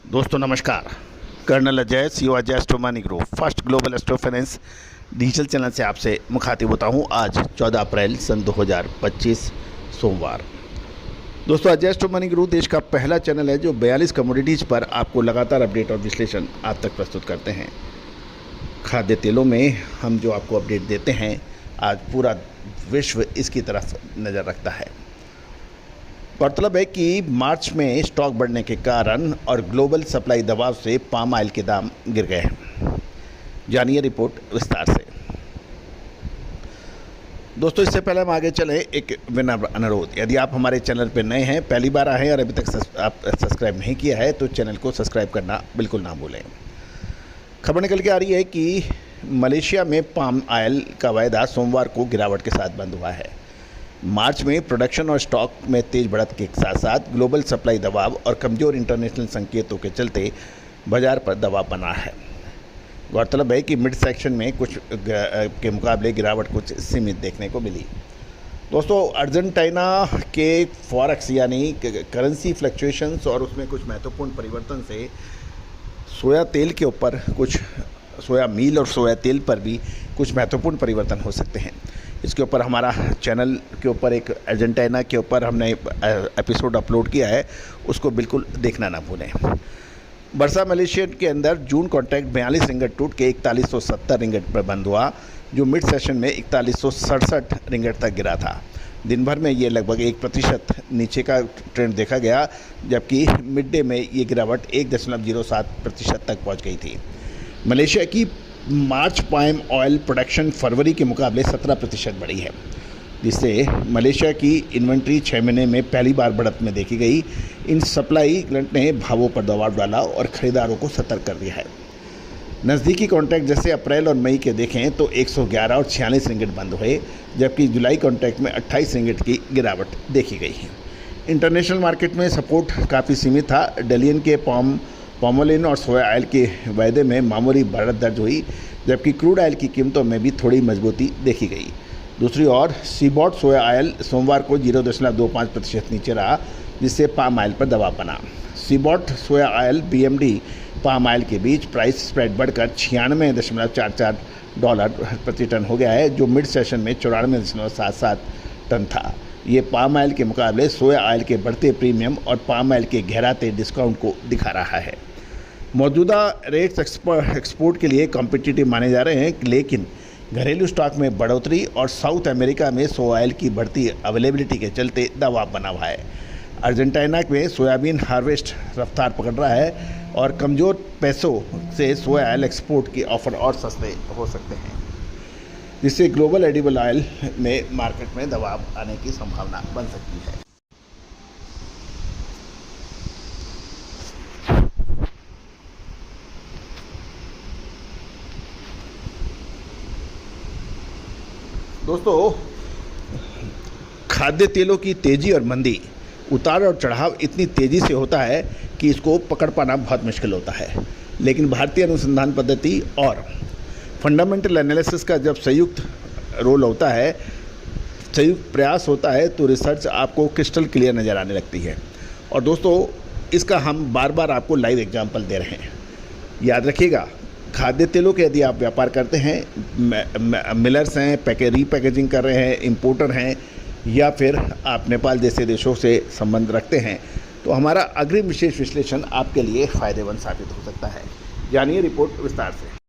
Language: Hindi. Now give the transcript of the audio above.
दोस्तों नमस्कार। Colonel Ajay CO Ajay astro money group first global astro finance digital channel से आपसे मुखातिब होता हूं। आज 14 अप्रैल सन 2025 सोमवार। दोस्तों अजय एस्ट्रो मनी ग्रुप देश का पहला चैनल है जो 42 कमोडिटीज़ पर आपको लगातार अपडेट और विश्लेषण आप तक प्रस्तुत करते हैं। खाद्य तेलों में हम जो आपको अपडेट देते हैं, आज पूरा विश्व इसकी तरफ नज़र रखता है। गौरतलब है कि मार्च में स्टॉक बढ़ने के कारण और ग्लोबल सप्लाई दबाव से पाम ऑयल के दाम गिर गए हैं। जानिए रिपोर्ट विस्तार से। दोस्तों इससे पहले हम आगे चलें, एक विनम्र अनुरोध, यदि आप हमारे चैनल पर नए हैं, पहली बार आए हैं और अभी तक आप सब्सक्राइब नहीं किया है तो चैनल को सब्सक्राइब करना बिल्कुल ना भूलें। खबर निकल के आ रही है कि मलेशिया में पाम ऑयल का वायदा सोमवार को गिरावट के साथ बंद हुआ है। मार्च में प्रोडक्शन और स्टॉक में तेज बढ़त के साथ साथ ग्लोबल सप्लाई दबाव और कमज़ोर इंटरनेशनल संकेतों के चलते बाजार पर दबाव बना है। गौरतलब है कि मिड सेक्शन में कुछ के मुकाबले गिरावट कुछ सीमित देखने को मिली। दोस्तों अर्जेंटीना के फॉरेक्स यानी करेंसी फ्लक्चुएशंस और उसमें कुछ महत्वपूर्ण परिवर्तन से सोया तेल के ऊपर कुछ सोया मील और सोया तेल पर भी कुछ महत्वपूर्ण परिवर्तन हो सकते हैं। इसके ऊपर हमारा चैनल के ऊपर एक अर्जेंटीना के ऊपर हमने एपिसोड अपलोड किया है, उसको बिल्कुल देखना ना भूलें। बरसा मलेशिया के अंदर जून कॉन्ट्रैक्ट 42 रिंगट टूट के 4170 रिंगट पर बंद हुआ, जो मिड सेशन में 4167 रिंगट तक गिरा था। दिन भर में ये लगभग 1% नीचे का ट्रेंड देखा गया, जबकि मिड डे में ये गिरावट 1.07% तक पहुंच गई थी। मलेशिया की मार्च पाम ऑयल प्रोडक्शन फरवरी के मुकाबले 17% बढ़ी है, जिससे मलेशिया की इन्वेंट्री 6 महीने में पहली बार बढ़त में देखी गई। इन सप्लाई ग्लंट ने भावों पर दबाव डाला और ख़रीदारों को सतर्क कर दिया है। नज़दीकी कॉन्ट्रैक्ट जैसे अप्रैल और मई के देखें तो 111 और 46 रिंगिट बंद हुए, जबकि जुलाई कॉन्ट्रैक्ट में 28 रिंगिट की गिरावट देखी गई है। इंटरनेशनल मार्केट में सपोर्ट काफ़ी सीमित था। डलियन के पॉमोलिन और सोया ऑयल के वायदे में मामूली बढ़त दर्ज हुई, जबकि क्रूड ऑयल की कीमतों में भी थोड़ी मजबूती देखी गई। दूसरी ओर सीबॉट सोया ऑयल सोमवार को 0.25% नीचे रहा, जिससे पाम ऑयल पर दबाव बना। CBOT soya oil BMD palm oil के बीच प्राइस स्प्रेड बढ़कर $96.44 प्रति टन हो गया है, जो मिड सेशन में 94.77 टन था। ये पाम ऑयल के मुकाबले सोया ऑयल के बढ़ते प्रीमियम और पाम ऑयल के गहराते डिस्काउंट को दिखा रहा है। मौजूदा रेट्स एक्सपोर्ट के लिए कॉम्पिटिटिव माने जा रहे हैं, लेकिन घरेलू स्टॉक में बढ़ोतरी और साउथ अमेरिका में सोया ऑयल की बढ़ती अवेलेबिलिटी के चलते दबाव बना हुआ है। अर्जेंटीना में सोयाबीन हार्वेस्ट रफ्तार पकड़ रहा है और कमज़ोर पैसों से सोया ऑयल एक्सपोर्ट के ऑफर और सस्ते हो सकते हैं, जिससे ग्लोबल एडिबल ऑयल में मार्केट में दबाव आने की संभावना बन सकती है। दोस्तों खाद्य तेलों की तेज़ी और मंदी, उतार और चढ़ाव इतनी तेज़ी से होता है कि इसको पकड़ पाना बहुत मुश्किल होता है। लेकिन भारतीय अनुसंधान पद्धति और फंडामेंटल एनालिसिस का जब संयुक्त रोल होता है, संयुक्त प्रयास होता है, तो रिसर्च आपको क्रिस्टल क्लियर नज़र आने लगती है। और दोस्तों इसका हम बार बार आपको लाइव एग्जांपल दे रहे हैं। याद रखिएगा, खाद्य तेलों के यदि आप व्यापार करते हैं, मिलर्स हैं, रीपैकेजिंग कर रहे हैं, इंपोर्टर हैं, या फिर आप नेपाल जैसे देशों से संबंध रखते हैं, तो हमारा अग्रिम विशेष विश्लेषण आपके लिए फ़ायदेमंद साबित हो सकता है। जानिए रिपोर्ट विस्तार से।